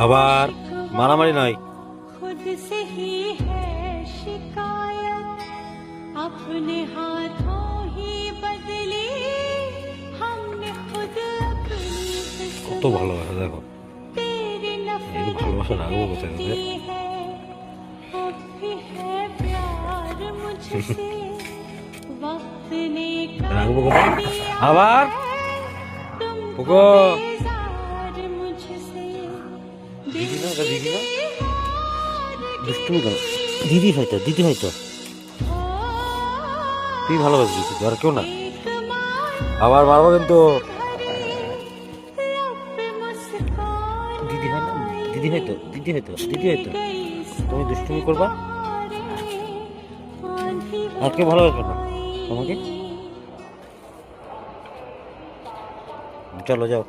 আবার মারামারি নয়। खुद से ही है शिकायत अपने हाथों ही बदली हमने खुद अपनी কত ভালোবাসা দেখো। तेरी এই नफरत ভালোবাসা রাখবো কোথায় कहती है अब भी है प्यार मुझसे वक्त ने রাখবো कर কোথায়? दिया আবার तुमको ওগো बेजार मुझसे দিদি না, এটা দিদি না, हार দুষ্টুমি কেন? দিদি হয়তো, দিদি হয়তো। তুই ভালোবাসিস শুধু, আর কেউ না। एक मान আবার মারবো কিন্তু। लब पे मुस्कान দিদি হয় না, দিদি হয়তো, দিদি হয়তো, দিদি হয়তো। गई তুমি দুষ্টুমি করবা, सारे आंधी আর কেউ ভালোবাসবে না তোমাকে। চলো যাও।